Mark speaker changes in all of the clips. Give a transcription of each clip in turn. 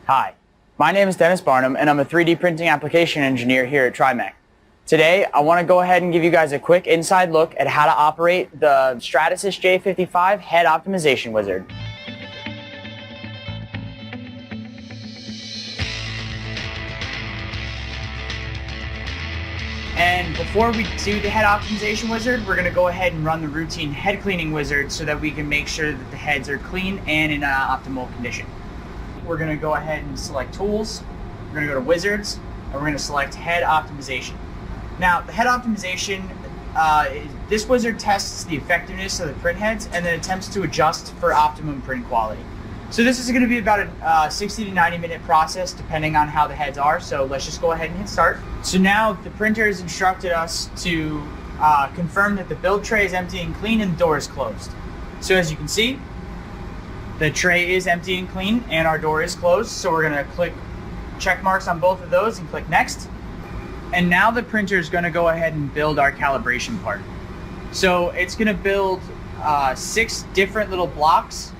Speaker 1: Hi, my name is Dennis Barnum and I'm a 3D printing application engineer here at TriMech. Today, I want to go ahead and give you guys a quick inside look at how to operate the Stratasys J55 head optimization wizard. And before we do the head optimization wizard, we're going to go ahead and run the routine head cleaning wizard so that we can make sure that the heads are clean and in optimal condition. We're going to go ahead and select tools, we're going to go to wizards, and we're going to select head optimization. Now, the head optimization, this wizard tests the effectiveness of the print heads and then attempts to adjust for optimum print quality. So this is going to be about a 60 to 90 minute process depending on how the heads are. So let's just go ahead and hit start. So now the printer has instructed us to confirm that the build tray is empty and clean and the door is closed. So as you can see, the tray is empty and clean and our door is closed. So we're going to click check marks on both of those and click next. And now the printer is going to go ahead and build our calibration part. So it's going to build 6 different little blocks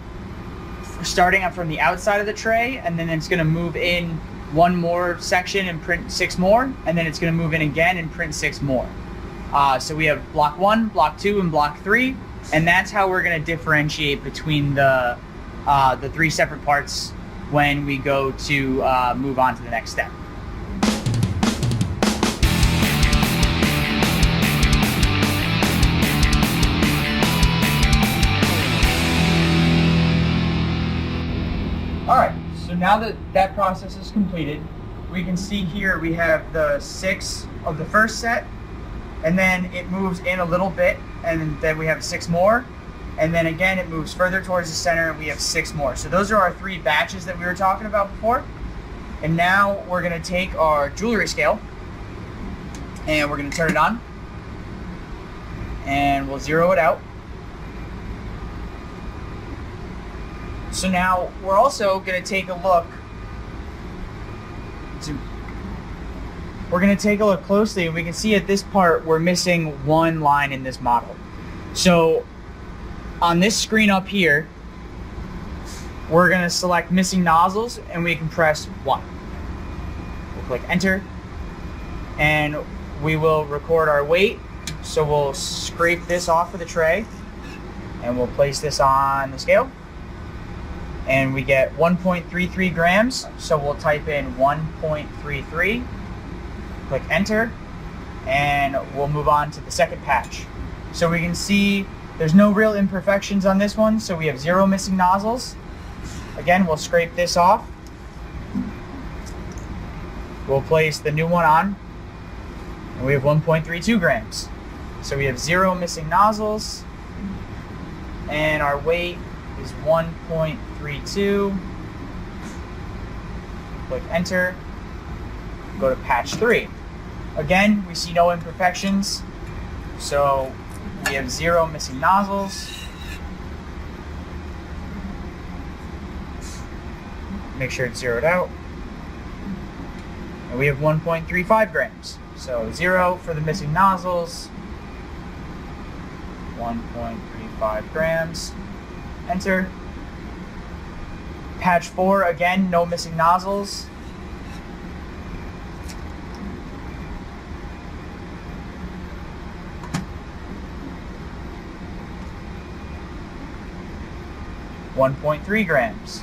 Speaker 1: starting up from the outside of the tray, and then it's going to move in one more section and print 6 more, and then it's going to move in again and print 6 more. So we have block 1, block 2, and block 3, and that's how we're going to differentiate between the 3 separate parts when we go to move on to the next step. Alright, so now that that process is completed, we can see here we have the 6 of the first set, and then it moves in a little bit, and then we have 6 more, and then again it moves further towards the center and we have 6 more. So those are our 3 batches that we were talking about before. And now we're going to take our jewelry scale and we're going to turn it on and we'll zero it out. So now we're also going to take a look. We're going to take a look closely, and we can see at this part we're missing one line in this model. So on this screen up here, we're going to select missing nozzles, and we can press 1. We'll click enter, and we will record our weight. So we'll scrape this off of the tray, and we'll place this on the scale. And we get 1.33 grams, so we'll type in 1.33, click enter, and we'll move on to the second patch. So we can see there's no real imperfections on this one, so we have 0 missing nozzles. Again, we'll scrape this off. We'll place the new one on, and we have 1.32 grams. So we have 0 missing nozzles, and our weight is 1.32. Click enter. Go to patch 3. Again, we see no imperfections. So we have 0 missing nozzles. Make sure it's zeroed out. And we have 1.35 grams. So 0 for the missing nozzles. 1.35 grams. Enter. Patch 4, again, no missing nozzles. $1.3 grams.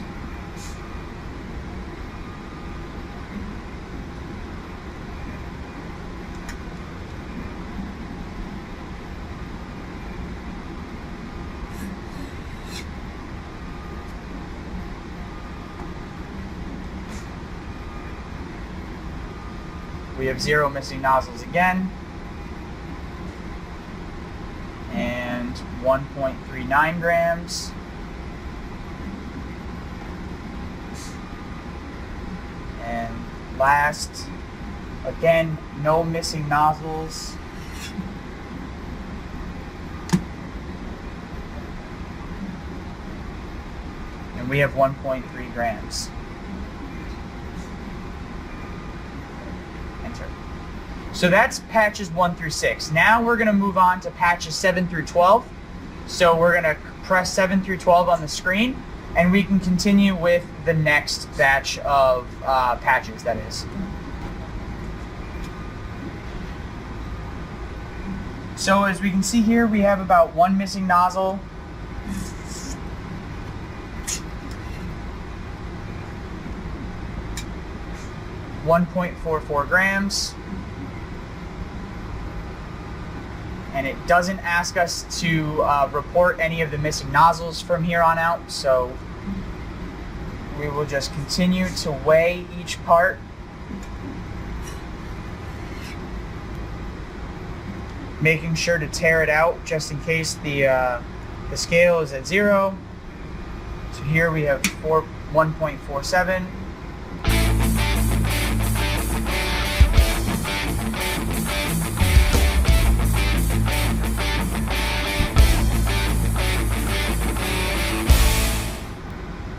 Speaker 1: We have 0 missing nozzles again, and 1.39 grams. And last, again, no missing nozzles. And we have 1.3 grams. Enter. So that's patches 1 through 6. Now we're going to move on to patches 7 through 12. So we're going to press 7 through 12 on the screen, and we can continue with the next batch of patches, that is. So as we can see here, we have about one missing nozzle. .44 grams. And it doesn't ask us to report any of the missing nozzles from here on out, so we will just continue to weigh each part. Making sure to tear it out just in case the scale is at 0. So here we have 1.47.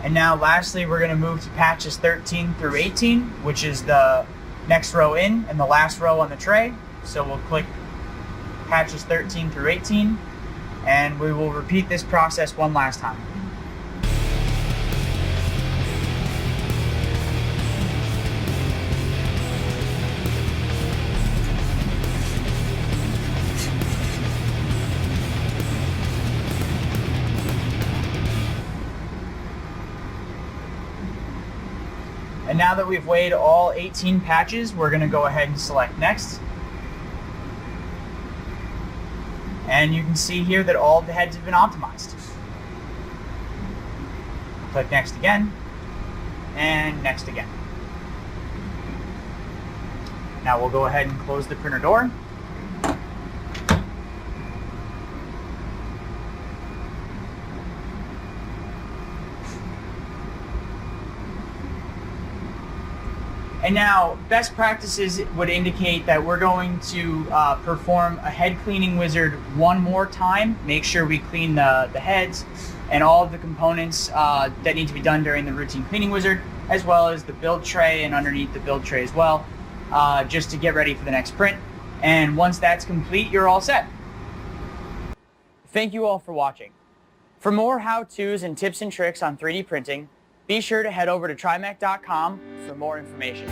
Speaker 1: And now lastly, we're going to move to patches 13 through 18, which is the next row in and the last row on the tray. So we'll click patches 13 through 18, and we will repeat this process one last time. And now that we've weighed all 18 patches, we're going to go ahead and select next. And you can see here that all of the heads have been optimized. Click next again, and next again. Now we'll go ahead and close the printer door. And now, best practices would indicate that we're going to perform a head cleaning wizard one more time. Make sure we clean the heads and all of the components that need to be done during the routine cleaning wizard, as well as the build tray and underneath the build tray as well, just to get ready for the next print. And once that's complete, you're all set. Thank you all for watching. For more how-tos and tips and tricks on 3D printing, be sure to head over to trimech.com for more information.